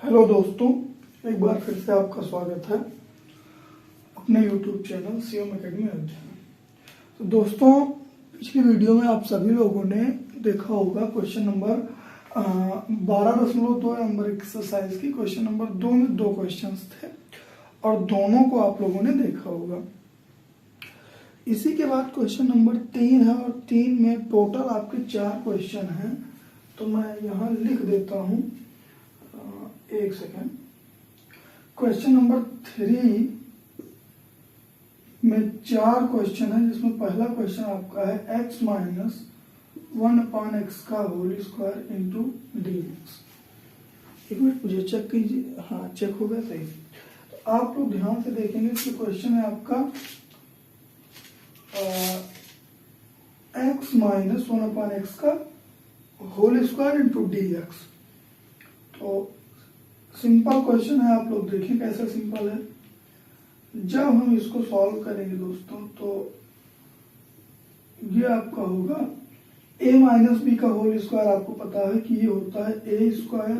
Hello दोस्तों, एक बार फिर से आपका स्वागत है अपने YouTube चैनल सीएम एकेडमी अध्ययन। तो दोस्तों, पिछली वीडियो में आप सभी लोगों ने देखा होगा क्वेश्चन नंबर 12.2 नंबर एक्सरसाइज की क्वेश्चन नंबर 2 में 2 क्वेश्चंस थे और दोनों को आप लोगों ने देखा होगा। इसी के बाद क्वेश्चन नंबर 3 है और 3 में टोटल आपके 4 क्वेश्चन हैं। तो मैं यहाँ लिख देता हूँ, एक सेकेंड। क्वेश्चन नंबर 3 में 4 क्वेश्चन है, जिसमें पहला क्वेश्चन आपका है x माइनस 1/x का whole square into d x. एक मिनट मुझे चेक कीजिए, हाँ चेक हो गया सही। तो आप लोग ध्यान से देखेंगे कि क्वेश्चन है आपका x माइनस 1/x का whole square into d x. तो सिंपल क्वेश्चन है, आप लोग देखिए कैसे सिंपल है। जब हम इसको सॉल्व करेंगे दोस्तों, तो ये आपका होगा a माइनस बी का होल स्क्वायर। आपको पता है कि ये होता है a square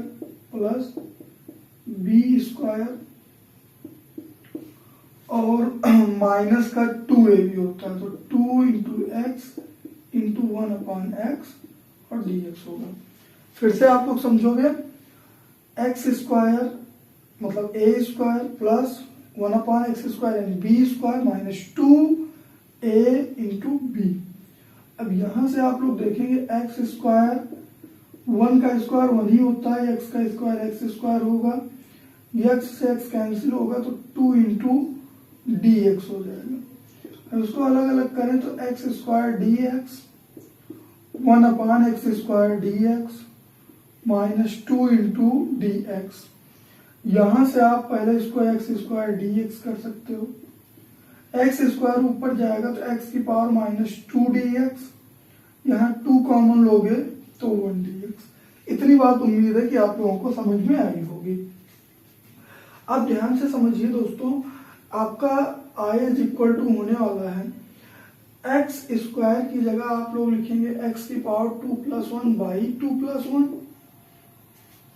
plus b square और माइनस का 2a भी होता है, तो 2 इंटू एक्स इंटू 1/x और dx होगा। फिर से आप लोग समझोगे, एक्स स्क्वायर मतलब a square plus 1/x square यानी b square minus 2a into b. अब यहां से आप लोग देखेंगे एक्स स्क्वायर 1 का स्क्वायर 1 ही होता है, एक्स का स्क्वायर एक्स स्क्वायर होगा, एक्स से एक्स कैंसिल होगा तो 2 इंटू डी एक्स हो जाएगा। अब इसको अलग अलग करें तो x square D x 1/x square D x minus 2 into d x. यहां से आप पहले इसको एक्स स्क्वायर डी एक्स कर सकते हो। एक्स स्क्वायर ऊपर जाएगा तो एक्स की पावर माइनस 2 डी एक्स, यहाँ 2 कॉमन लोगे तो 1 डी एक्स। इतनी बात उम्मीद है कि आप लोगों को समझ में आई होगी। अब ध्यान से समझिए दोस्तों, आपका आई इज इक्वल टू होने वाला है एक्स स्क्वायर की जगह आप लोग लिखेंगे एक्स की पावर 2 प्लस 1 बाई 2 प्लस 1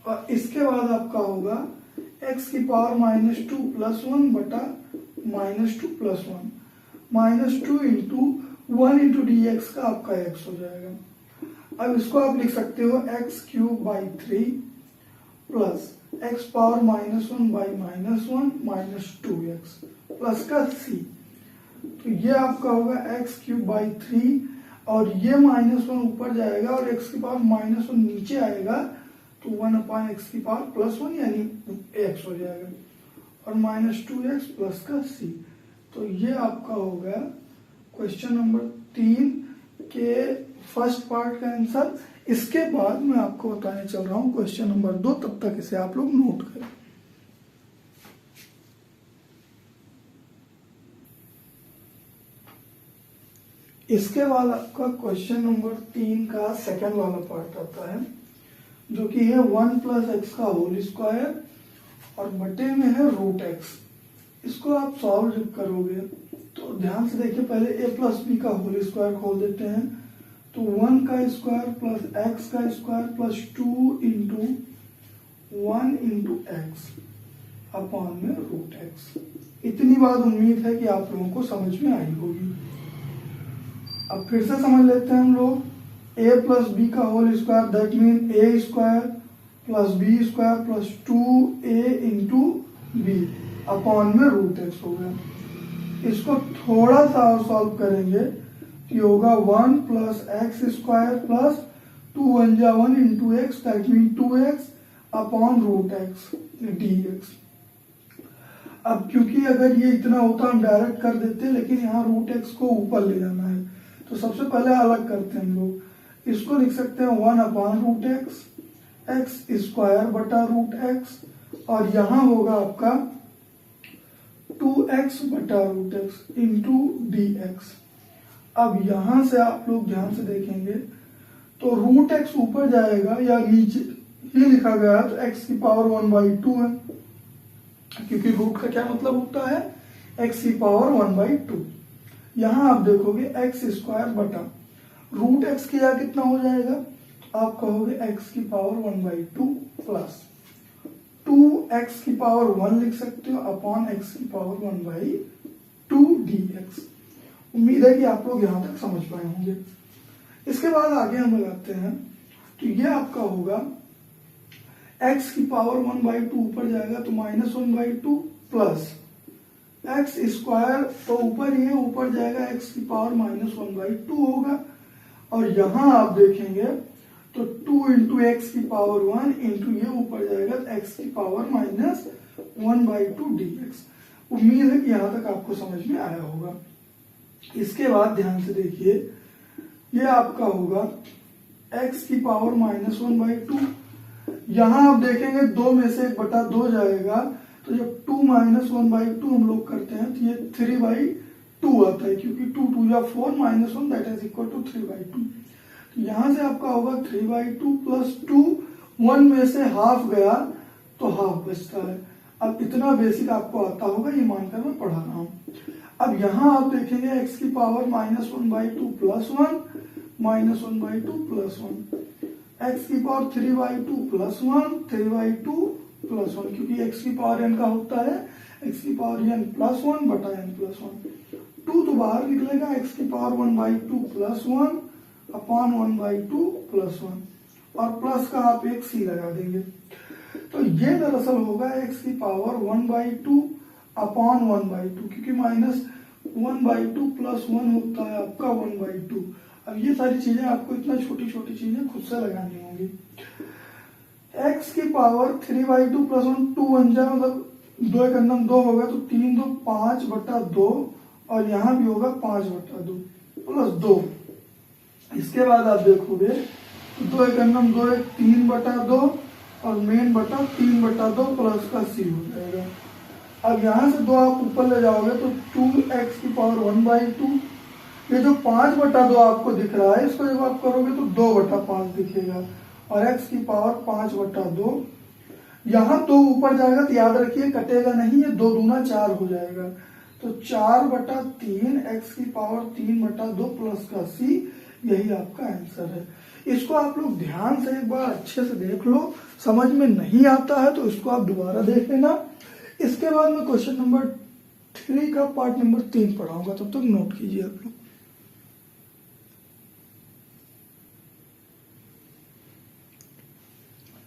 और इसके बाद आपका होगा x की पावर माइनस 2 प्लस 1 बटा minus 2 plus 1 minus 2 into 1 into d x का आपका x हो जाएगा। अब इसको आप लिख सकते हो x cube by 3 plus x power minus 1 by minus 1 minus 2x plus का c। तो ये आपका होगा x क्यूब बाई 3 और ये माइनस 1 ऊपर जाएगा और x की पावर माइनस 1 नीचे आएगा तो 1/x की पावर प्लस 1 यानी x हो जाएगा और माइनस 2x प्लस का c। तो ये आपका हो गया क्वेश्चन नंबर 3 के फर्स्ट पार्ट का आंसर। इसके बाद मैं आपको बताने चल रहा हूं क्वेश्चन नंबर 2, तब तक इसे आप लोग नोट करें। इसके बाद आपका क्वेश्चन नंबर 3 का सेकंड वाला पार्ट आता है, जो कि है 1+x का होल स्क्वायर और बटे में है रूट एक्स। इसको आप सॉल्व जब करोगे तो ध्यान से देखिए, पहले a प्लस बी का होल स्क्वायर खोल देते हैं तो 1 का स्क्वायर प्लस x का square plus 2 into 1 into x upon में रूट एक्स। इतनी बात उम्मीद है कि आप लोगों को समझ में आई होगी। अब फिर से समझ लेते हैं हम लोग, a प्लस बी का whole square that mean a square plus b square plus 2a into b upon में रूट एक्स हो गया। इसको थोड़ा सा और सॉल्व करेंगे तो ये होगा 1 प्लस एक्स स्क्वायर प्लस 2 1 जा 1 into x that mean 2x upon root x d x. अब क्योंकि अगर ये इतना होता हम डायरेक्ट कर देते, लेकिन यहाँ रूट एक्स को ऊपर ले जाना है तो सबसे पहले अलग करते हैं हम लोग। इसको लिख सकते हैं 1 upon root x, x square बटा रूट एक्स और यहां होगा आपका 2x बटा root x into d x. अब यहां से आप लोग ध्यान से देखेंगे तो रूट एक्स ऊपर जाएगा या नीचे ही लिखा गया है तो x की पावर 1/2 है, क्योंकि रूट का क्या मतलब होता है x की पावर 1/2। यहां आप देखोगे एक्स स्क्वायर बटा रूट एक्स की कितना हो जाएगा, आप कहोगे x की पावर 1/2 प्लस 2x की पावर 1 लिख सकते हो अपॉन x की पावर 1/2 dx। उम्मीद है कि आप लोग यहां तक समझ पाए होंगे। इसके बाद आगे हम लगाते हैं, तो ये आपका होगा x की पावर 1/2 ऊपर जाएगा तो -1/2 प्लस एक्स स्क्वायर तो ऊपर ही है, ऊपर जाएगा x की पावर -1/2 होगा। और यहां आप देखेंगे तो 2 इंटू एक्स की पावर 1 इंटू ये ऊपर जाएगा तो x की पावर -1/2 dx। उम्मीद है कि यहां तक आपको समझ में आया होगा। इसके बाद ध्यान से देखिए, ये आपका होगा x की पावर -1/2। यहां आप देखेंगे 2 में से 1/2 जाएगा, तो जब 2 -1/2 हम लोग करते हैं तो ये 3/2 आता है, क्योंकि 2 2 या 4 -1 दैट इज इक्वल टू 3/2। तो यहां से आपका होगा 3/2 प्लस 2, 1 में से हाफ गया तो हाफ बचता है। अब इतना बेसिक आपको आता होगा, ये मानकर मैं पढ़ा रहा हूं। अब यहां आप देखेंगे x की पावर -1/2 प्लस 1 -1/2 प्लस 1, x की पावर 3/2 प्लस 1 3/2 प्लस 1, क्योंकि x की पावर n का होता है x की पावर n प्लस 1 बटा n प्लस 1। 2 तो बाहर निकलेगा, x की पावर 1/2 प्लस 1 अपॉन 1/2 प्लस 1 और प्लस का आप एक c लगा देंगे। तो ये दरअसल होगा x की पावर 1/2 अपॉन 1/2, क्योंकि -1/2 प्लस 1 होता है आपका 1/2। अब ये सारी चीजें आपको इतना छोटी छोटी चीजें खुद से लगानी होंगी। x की पावर 3/2 प्लस 1, 2 1 जा मतलब 2 एक अंदर 2 होगा तो 3 2 5/2 और यहाँ भी होगा 5/2 प्लस 2। इसके बाद आप देखोगे तो 2 एक अंदर 2 एक 3/2 और मेन बटा 3/2 प्लस का c हो जाएगा। अब यहाँ से 2 आप ऊपर ले जाओगे तो 2x की पावर 1/2, ये जो 5/2 आपको दिख रहा है इसको जब आप करोगे तो 2/5 दिखेगा और x की पावर 5/2। यहां 2 ऊपर जाएगा तो याद रखिए कटेगा नहीं, ये 2 दूना 4 हो जाएगा, तो 4/3 x की पावर 3/2 प्लस का c, यही आपका आंसर है। इसको आप लोग ध्यान से एक बार अच्छे से देख लो, समझ में नहीं आता है तो इसको आप दोबारा देख लेना। इसके बाद मैं क्वेश्चन नंबर 3 का पार्ट नंबर 3 पढ़ाऊंगा, तब तक नोट कीजिए आप लोग।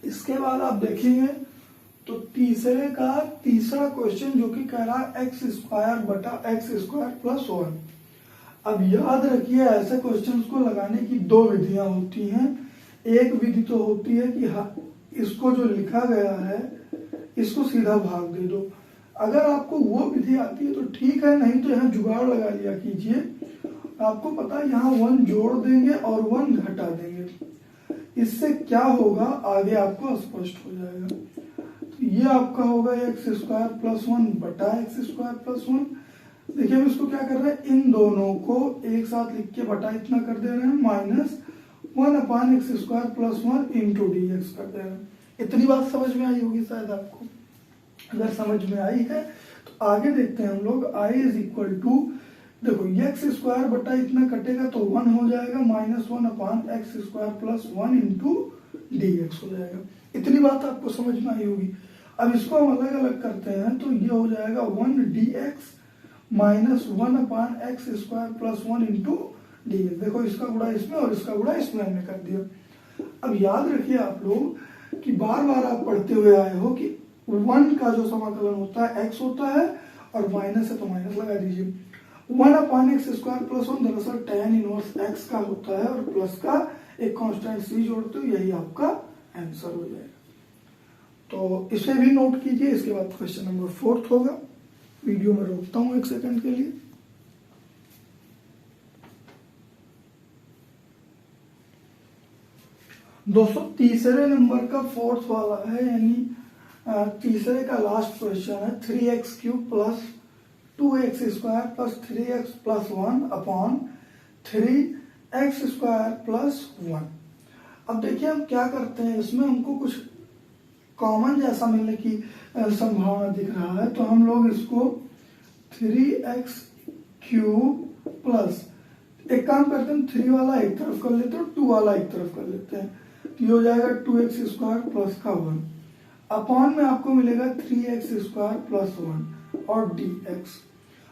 इसके बाद आप देखेंगे तो तीसरे का तीसरा क्वेश्चन जो कि कह रहा है x स्क्वायर बटा x स्क्वायर प्लस 1। अब याद रखिए ऐसे क्वेश्चंस को लगाने की 2 विधियां होती हैं। एक विधि तो होती है कि इसको जो लिखा गया है इसको सीधा भाग दे दो। अगर आपको वो विधि आती है तो ठीक है, नहीं तो यहाँ जुगाड़ लगा लिया कीजिए। आपको पता है यहाँ 1 जोड़ देंगे और 1 घटा देंगे, इससे क्या होगा आगे आपको स्पष्ट हो जाएगा। तो ये आपका होगा x स्क्वायर प्लस 1 बटा x स्क्वायर प्लस 1। देखिए हम इसको क्या कर रहे हैं, इन दोनों को एक साथ लिख के बटा इतना कर दे रहे हैं, -1 upon x square plus 1 into dx कर दे रहे हैं। इतनी बात समझ में आई होगी शायद आपको। अगर समझ में आई है तो आगे देखते हैं हम लोग। i इज इक्वल टू, देखो x स्क्वायर बटा इतना कटेगा तो 1 हो जाएगा, -1 upon x square plus 1 into dx हो जाएगा। इतनी बात आपको समझ में आई होगी। अब इसको हम अलग अलग करते हैं तो ये हो जाएगा 1 dx -1 upon x square plus 1 into dx। देखो इसका गुणा इसमें और इसका गुणा इसमें हमने कर दिया। अब याद रखिए आप लोग कि बार बार आप पढ़ते हुए आए हो कि 1 का जो समाकलन होता है x होता है और माइनस है तो माइनस लगा दीजिए। 1 अपॉन एक्स स्क्वायर प्लस 1 दरअसल tan इनवर्स x का होता है और प्लस का एक कांस्टेंट c जोड़ते हो, यही आपका आंसर हो जाएगा। तो इसे भी नोट कीजिए। इसके बाद क्वेश्चन नंबर 4 होगा। वीडियो में रोकता हूं 1 सेकंड के लिए। दोस्तों तीसरे नंबर का 4th वाला है, यानी तीसरे का लास्ट क्वेश्चन है 3x³ plus 2x square plus 3x plus 1 upon 3x square plus 1। अब देखिए हम क्या करते हैं, इसमें हमको कुछ कॉमन जैसा मिलने की संभावना दिख रहा है, तो हम लोग इसको 3x³ प्लस, एक काम करते हैं 3 वाला एक तरफ कर लेते हैं और 2 वाला एक तरफ कर लेते हैं, तो ये हो जाएगा 2x स्क्वायर प्लस का 1। अपॉन में आपको मिलेगा 3x² प्लस 1 और dx।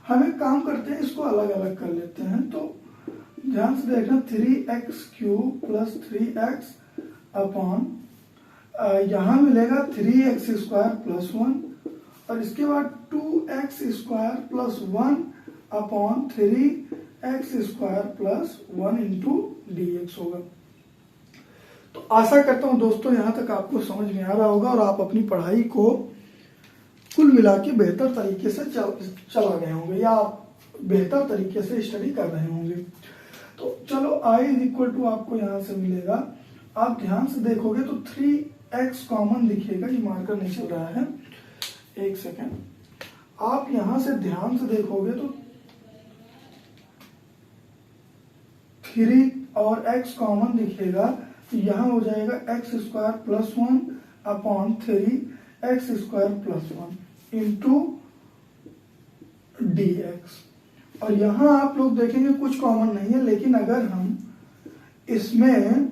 हम एक काम करते हैं, इसको अलग अलग कर लेते हैं। तो ध्यान से देखना, 3x³ प्लस 3x अपॉन यहाँ मिलेगा 3x² प्लस 1 और इसके बाद 2x² plus 1 upon 3x² plus 1 into dx होगा। तो आशा करता हूं दोस्तों यहां तक आपको समझ में आ रहा होगा और आप अपनी पढ़ाई को कुल मिला के बेहतर तरीके से चला गए होंगे या आप बेहतर तरीके से स्टडी कर रहे होंगे। तो चलो i इज इक्वल टू आपको यहां से मिलेगा। आप ध्यान से देखोगे तो 3x कॉमन दिखेगा, ये मार्कर नहीं चल रहा है, एक सेकेंड। आप यहां से ध्यान से देखोगे तो 3 और x कॉमन दिखेगा, तो यहां हो जाएगा x² plus 1 upon 3x² plus 1 into dx। और यहां आप लोग देखेंगे कुछ कॉमन नहीं है, लेकिन अगर हम इसमें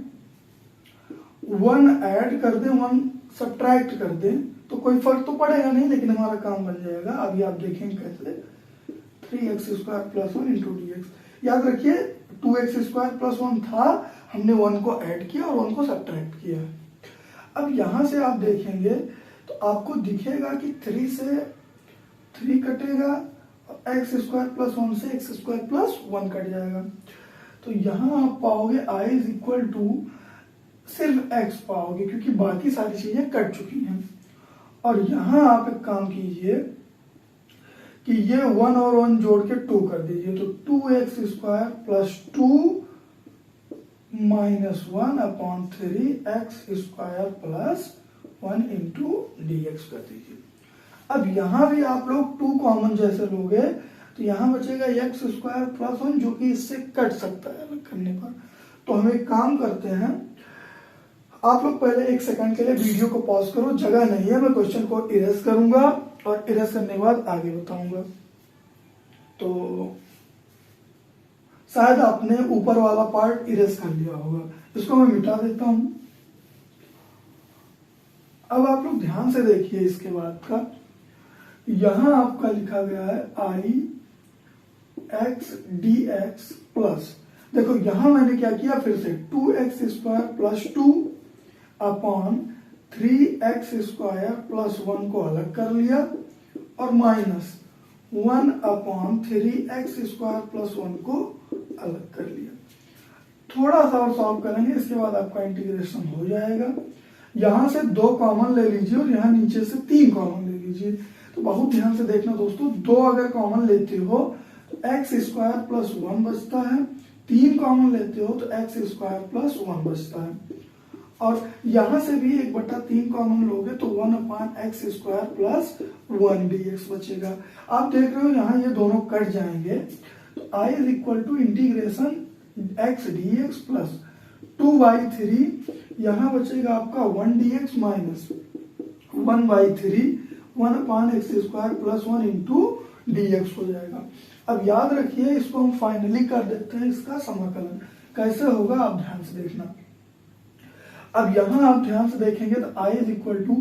1 ऐड कर दें, 1 सब्ट्रैक्ट कर दें तो कोई फर्क तो पड़ेगा नहीं, लेकिन हमारा काम बन जाएगा। अभी आप देखेंगे कैसे, 3x² प्लस 1 इंटू dx। याद रखिए 2x² प्लस 1 था, हमने 1 को ऐड किया और 1 को सब्ट्रैक्ट किया। अब यहां से आप देखेंगे तो आपको दिखेगा कि 3 से 3 कटेगा, x² प्लस 1 से x² प्लस 1 कट जाएगा। तो यहां आप पाओगे i इज इक्वल टू सिर्फ x पाओगे, क्योंकि बाकी सारी चीजें कट चुकी हैं। और यहां आप एक काम कीजिए कि ये 1 और 1 जोड़ के 2 कर दीजिए, तो 2x² plus 2 minus 1 upon 3x² plus 1 into dx कर दीजिए। अब यहां भी आप लोग 2 कॉमन जैसे लोगे तो यहां बचेगा x² प्लस 1 जो कि इससे कट सकता है अलग करने पर। तो हम एक काम करते हैं, आप लोग पहले 1 सेकंड के लिए वीडियो को पॉज करो, जगह नहीं है, मैं क्वेश्चन को इरेज करूंगा और इरेज करने के बाद आगे बताऊंगा। तो शायद आपने ऊपर वाला पार्ट इरेज कर लिया होगा, इसको मैं मिटा देता हूं। अब आप लोग ध्यान से देखिए इसके बाद का, यहां आपका लिखा गया है i x dx प्लस, देखो यहां मैंने क्या किया, फिर से 2x² plus 2 upon 3x² plus 1 को अलग कर लिया और माइनस 1 अपॉन 3x² प्लस 1 को अलग कर लिया। थोड़ा सा और सॉल्व करेंगे, इसके बाद आपका इंटीग्रेशन हो जाएगा। यहां से 2 कॉमन ले लीजिए और यहां नीचे से 3 कॉमन ले लीजिए। तो बहुत ध्यान से देखना दोस्तों, 2 अगर कॉमन लेते हो तो x² प्लस 1 बचता है, 3 कॉमन लेते हो तो x² प्लस 1 बचता है। और यहां से भी 1/3 कॉमन लोगे तो 1 अपॉन x² प्लस 1 dx बचेगा। आप देख रहे हो यहां ये दोनों कट जाएंगे, तो i is equal to integration x dx plus 2/3, यहां बचेगा आपका 1 dx minus 1/3 1 upon x² plus 1 into dx हो जाएगा। अब याद रखिए इसको हम फाइनली कर देते हैं, इसका समाकलन कैसे होगा आप ध्यान से देखना। अब यहां आप ध्यान से देखेंगे तो i is equal to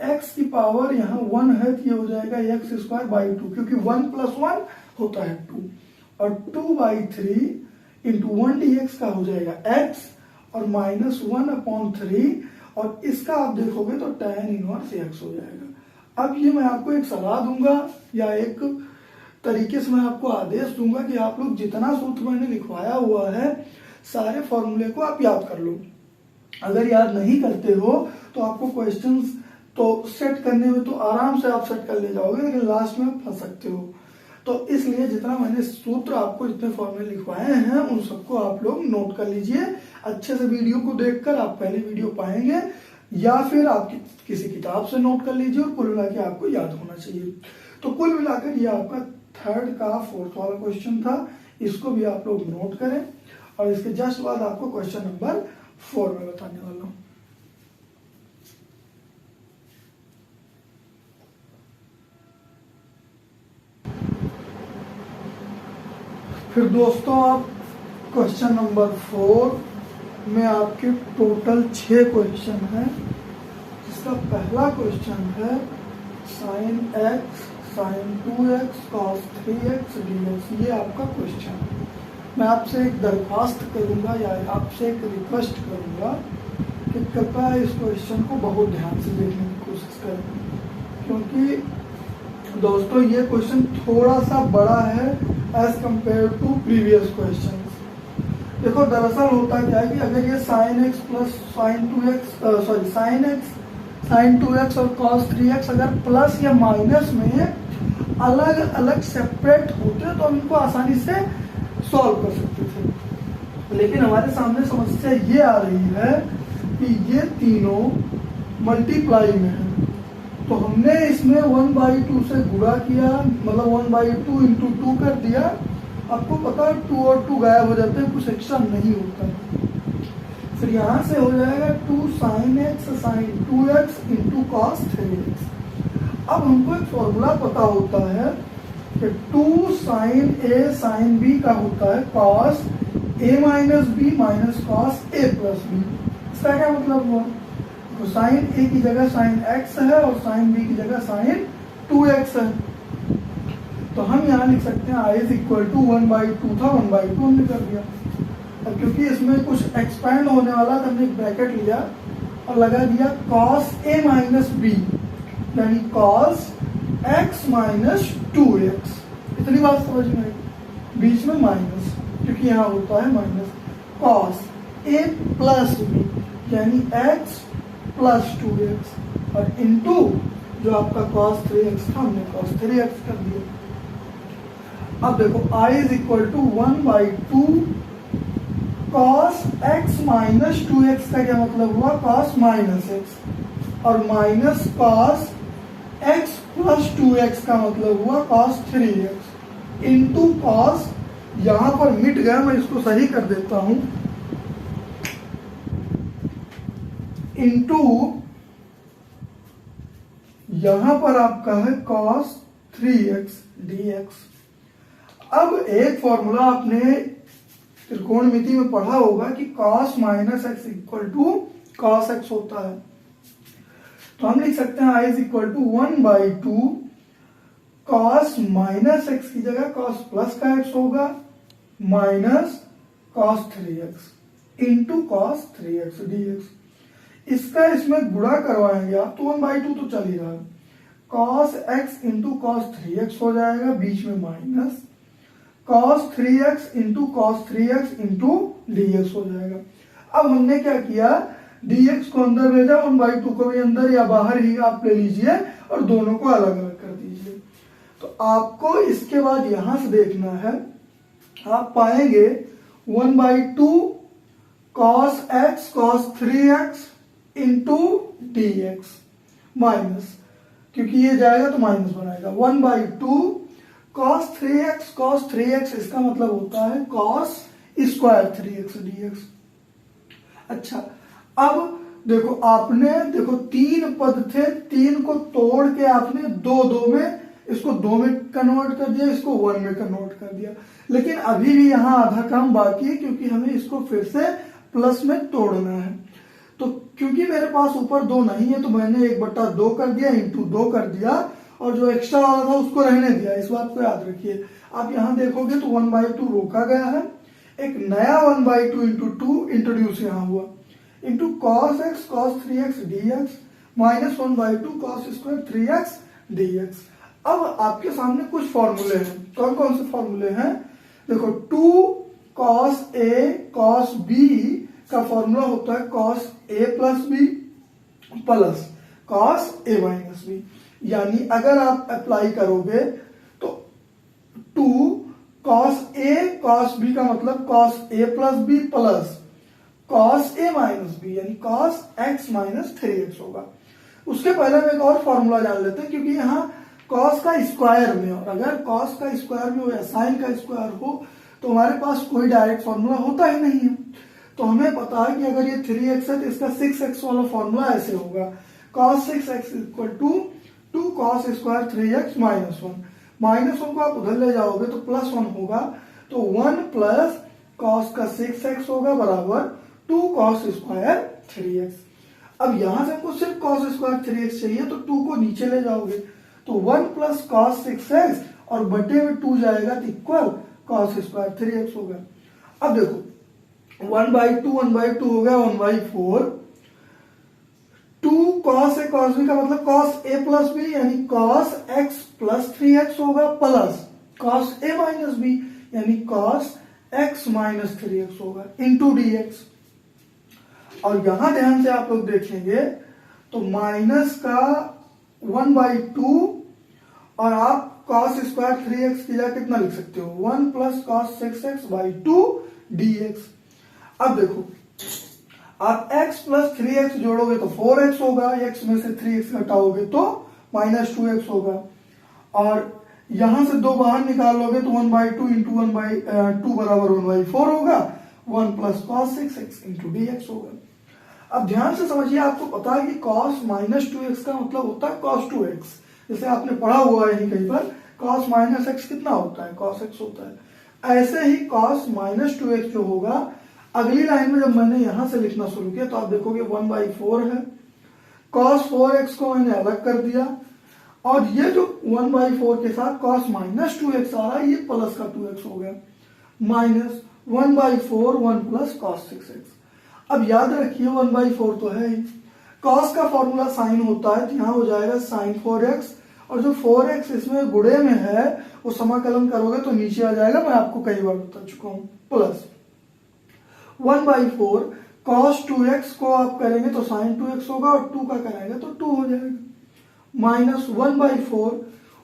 x की पावर यहां 1 है तो ये हो जाएगा x²/2, क्योंकि 1 प्लस 1 होता है 2, और 2/3 इंटू 1 dx का हो जाएगा x और माइनस 1 अपॉन 3, और इसका आप देखोगे तो tan इनवर्स x हो जाएगा। अब ये मैं आपको एक सलाह दूंगा या एक तरीके से मैं आपको आदेश दूंगा कि आप लोग जितना सूत्र मैंने लिखवाया हुआ है सारे फॉर्मूले को आप याद कर लो। अगर याद नहीं करते हो तो आपको क्वेश्चंस तो सेट करने में तो आराम से आप सेट कर ले जाओगे, लेकिन लास्ट में फंस सकते हो। तो इसलिए जितना मैंने सूत्र आपको जितने फॉर्मूले लिखवाए हैं उन सबको आप लोग नोट कर लीजिए। अच्छे से वीडियो को देखकर आप पहले वीडियो पाएंगे या फिर आप किसी किताब से नोट कर लीजिए, और कुल मिला के आपको याद होना चाहिए। तो कुल मिलाकर ये आपका 3rd का 4th वाला क्वेश्चन था, इसको भी आप लोग नोट करें और इसके जस्ट बाद आपको क्वेश्चन नंबर 4 में बताने वाला हूं। फिर दोस्तों आप क्वेश्चन नंबर 4 में आपके टोटल 6 क्वेश्चन हैं, इसका पहला क्वेश्चन है sine x sine 2x cos 3x dx, ये आपका क्वेश्चन है। मैं आपसे एक दरख्वास्त करूंगा या आपसे एक रिक्वेस्ट करूंगा कि कृपया इस क्वेश्चन को बहुत ध्यान से देखने की कोशिश करें, क्योंकि दोस्तों ये क्वेश्चन थोड़ा सा बड़ा है as compare to previous question. देखो दरअसल होता क्या है कि अगर ये sine x plus sine 2x sine x sine 2x और कॉस 3x अगर प्लस या माइनस में अलग अलग सेपरेट होते तो हम इनको आसानी से सॉल्व कर सकते थे, लेकिन हमारे सामने समस्या ये आ रही है कि ये तीनों मल्टीप्लाई में है, तो हमने इसमें 1/2 से गुणा किया, मतलब 1/2 इंटू 2 कर दिया। आपको पता है 2 और 2 गायब हो जाते हैं, कुछ एक्स्ट्रा नहीं होता। फिर यहाँ से हो जाएगा 2 sine x sine 2x into cos 3x। अब हमको एक फॉर्मूला पता होता है कि 2 साइन ए साइन बी का होता है cos A minus B minus cos A plus B. इसका क्या मतलब हुआ? तो साइन ए की जगह साइन एक्स है और साइन बी की जगह साइन 2x है, तो हम यहाँ लिख सकते हैं i इज इक्वल टू 1/2 था 1/2 हमने कर दिया। और क्योंकि इसमें कुछ एक्सपैंड होने वाला था, हमने एक ब्रैकेट लिया और लगा दिया कॉस ए माइनस बी यानी कॉस एक्स माइनस 2x। इतनी बात समझ में आई, बीच में माइनस क्योंकि यहाँ होता है minus, cos A plus B यानी एक्स प्लस 2x और इनटू जो आपका कॉस 3x था हमने कॉस 3x कर दिया। अब देखो i is equal to 1/2 cos x minus 2x का क्या मतलब हुआ? कॉस माइनस x और minus cos x plus 2x का मतलब हुआ कॉस 3x इंटू कॉस, यहां पर मिट गया, मैं इसको सही कर देता हूं, इंटू यहां पर आपका है कॉस 3x dx। अब एक फॉर्मूला आपने त्रिकोणमिति में पढ़ा होगा कि cos minus x equal to cos x होता है, तो हम लिख सकते हैं i is equal to 1/2 cos minus x की जगह कॉस प्लस का x होगा minus cos 3x into cos 3x dx। इसका इसमें गुणा करवाएंगे आप तो 1/2 तो चल ही रहा है, cos x into cos 3x हो जाएगा, बीच में minus cos 3x into cos 3x into dx हो जाएगा। अब हमने क्या किया, dx को अंदर भेजा, 1/2 को भी अंदर या बाहर ही आप ले लीजिए और दोनों को अलग अलग कर दीजिए। तो आपको इसके बाद यहां से देखना है, आप पाएंगे 1/2 cos x cos 3x into dx minus, क्योंकि ये जाएगा तो माइनस बनाएगा, 1/2 cos 3x इसका मतलब होता है cos स्क्वायर 3x dx। अच्छा, अब देखो आपने देखो 3 पद थे, 3 को तोड़ के आपने 2 में, इसको 2 में कन्वर्ट कर दिया, इसको 1 में कन्वर्ट कर दिया, लेकिन अभी भी यहाँ आधा काम बाकी है क्योंकि हमें इसको फिर से प्लस में तोड़ना है। तो क्योंकि मेरे पास ऊपर 2 नहीं है तो मैंने 1/2 कर दिया इंटू 2 कर दिया और जो एक्स्ट्रा वाला था उसको रहने दिया। इस बात को याद रखिए। आप यहां देखोगे तो 1/2 रोका गया है, एक नया 1/2 इंटू 2 इंट्रोड्यूस यहां हुआ, into cos x cos 3x dx minus 1/2 cos square 3x dx। अब आपके सामने कुछ फॉर्मूले हैं, कौन कौन से फॉर्मूले हैं? देखो 2 कॉस ए कॉस बी का फॉर्मूला होता है cos A plus b plus cos A minus b, यानी अगर आप अप्लाई करोगे तो 2 cos a cos b का मतलब cos a plus b plus cos a minus b यानी cos x माइनस 3x होगा। उसके पहले हम एक और फॉर्मूला जान लेते हैं, क्योंकि यहाँ cos का स्क्वायर में, और अगर cos का स्क्वायर में हो या साइन का स्क्वायर हो तो हमारे पास कोई डायरेक्ट फॉर्मूला होता ही नहीं है। तो हमें पता है कि अगर ये 3x है तो इसका 6x वाला फॉर्मूला ऐसे होगा, cos 6x equal to 2 cos square 3x minus 1, minus 1 को आप उधर ले जाओगे तो प्लस 1 होगा, तो 1 प्लस cos का 6x होगा बराबर 2 cos स्क्वायर 3x। अब यहां से हमको सिर्फ cos स्क्वायर 3x चाहिए, तो 2 को नीचे ले जाओगे तो 1 प्लस cos 6x और बटे में 2 जाएगा तो इक्वल cos स्क्वायर 3x होगा। अब देखो 1/2 हो गया 1/4, 2 cos a cos b का मतलब cos a प्लस b यानी cos x प्लस 3x होगा, plus cos a minus b यानी cos x माइनस 3x होगा इंटू dx। और यहां ध्यान से आप लोग देखेंगे तो माइनस का 1/2 और आप cos स्क्वायर 3x की जगह कितना लिख सकते हो 1 प्लस cos 6x/2 dx। अब देखो आप x प्लस 3x जोड़ोगे तो 4x होगा, x में से 3x घटाओगे तो माइनस 2x होगा, और यहां से 2 बाहर निकाल लोगे तो 1/2 इंटू 1/2 बराबर 1/4 होगा, 1 plus cos 6x into dx होगा। अब ध्यान से समझिए, आपको पता है कि cos माइनस 2x का मतलब होता है cos 2x, जैसे आपने पढ़ा हुआ है कहीं पर cos माइनस x कितना होता है cos x होता है। ऐसे ही cos माइनस 2x जो होगा, अगली लाइन में जब मैंने यहां से लिखना शुरू किया तो आप देखोगे 1/4 है, cos 4x को मैंने अलग कर दिया, और ये जो 1/4 के साथ cos माइनस 2x आ रहा है ये प्लस का 2x हो गया, माइनस 1/4 1 प्लस cos 6x। अब याद रखिए 1/4 तो है ही, cos का फॉर्मूला साइन होता है तो यहां हो जाएगा sin 4x, और जो 4x इसमें गुणे में है वो समाकलन करोगे तो नीचे आ जाएगा, मैं आपको कई बार बता चुका हूं, प्लस 1/4 cos 2x को आप करेंगे तो sin 2x होगा, और 2 का करेंगे तो 2 हो जाएगा, माइनस 1/4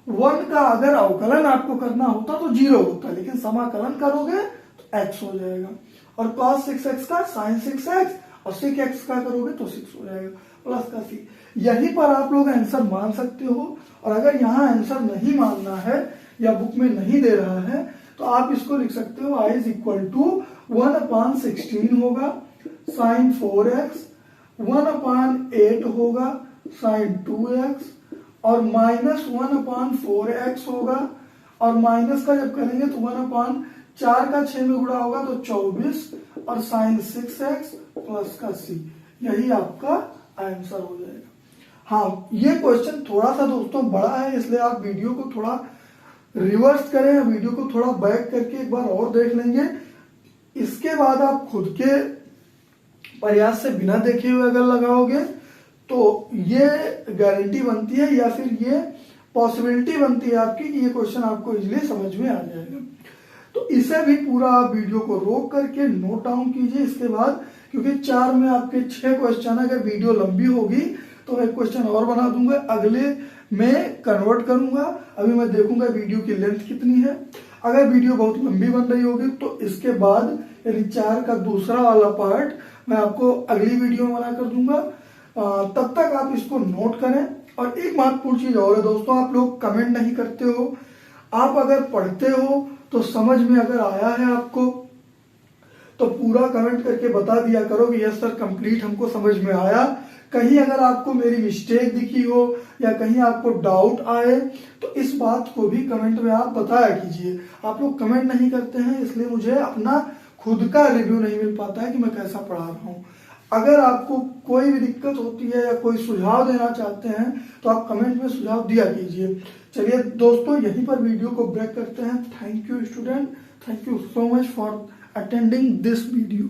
1 का अगर अवकलन आपको करना होता तो 0 होता, लेकिन समाकलन करोगे तो x हो जाएगा, और cos 6x का sin 6x और 6x का करोगे तो 6 हो जाएगा, प्लस का 6। यहीं पर आप लोग आंसर मान सकते हो, और अगर यहाँ आंसर नहीं मानना है या बुक में नहीं दे रहा है तो आप इसको लिख सकते हो i इज इक्वल टू 1/16 होगा sin 4x, 1/8 होगा sin 2x, और माइनस 1/4x होगा, और माइनस का जब करेंगे तो 1/4 का 6 में गुणा होगा तो 24, और sin 6x प्लस का c, यही आपका आंसर हो जाएगा। हाँ, ये क्वेश्चन थोड़ा सा दोस्तों बड़ा है, इसलिए आप वीडियो को थोड़ा रिवर्स करें, वीडियो को थोड़ा बैक करके एक बार और देख लेंगे, इसके बाद आप खुद के प्रयास से बिना देखे हुए अगर लगाओगे तो ये गारंटी बनती है या फिर ये पॉसिबिलिटी बनती है आपकी कि ये क्वेश्चन आपको इजीली समझ में आ जाएगा। तो इसे भी पूरा आप वीडियो को रोक करके नोट डाउन कीजिए इसके बाद, क्योंकि 4 में आपके 6 क्वेश्चन, अगर वीडियो लंबी होगी तो एक क्वेश्चन और बना दूंगा, अगले में कन्वर्ट करूंगा, अभी मैं देखूंगा वीडियो की लेंथ कितनी है। अगर वीडियो बहुत लंबी बन रही होगी तो इसके बाद यानी 4 का दूसरा वाला पार्ट मैं आपको अगली वीडियो में बना कर दूंगा। तब तक आप इसको नोट करें। और एक महत्वपूर्ण चीज और है दोस्तों, आप लोग कमेंट नहीं करते हो, आप अगर पढ़ते हो तो समझ में अगर आया है आपको तो पूरा कमेंट करके बता दिया करो कि यस सर कंप्लीट हमको समझ में आया। कहीं अगर आपको मेरी मिस्टेक दिखी हो या कहीं आपको डाउट आए तो इस बात को भी कमेंट में आप बताया कीजिए। आप लोग कमेंट नहीं करते हैं इसलिए मुझे अपना खुद का रिव्यू नहीं मिल पाता है कि मैं कैसा पढ़ा रहा हूँ। अगर आपको कोई भी दिक्कत होती है या कोई सुझाव देना चाहते हैं तो आप कमेंट में सुझाव दिया कीजिए। चलिए दोस्तों, यहीं पर वीडियो को ब्रेक करते हैं। Thank you student, thank you so much for attending this video.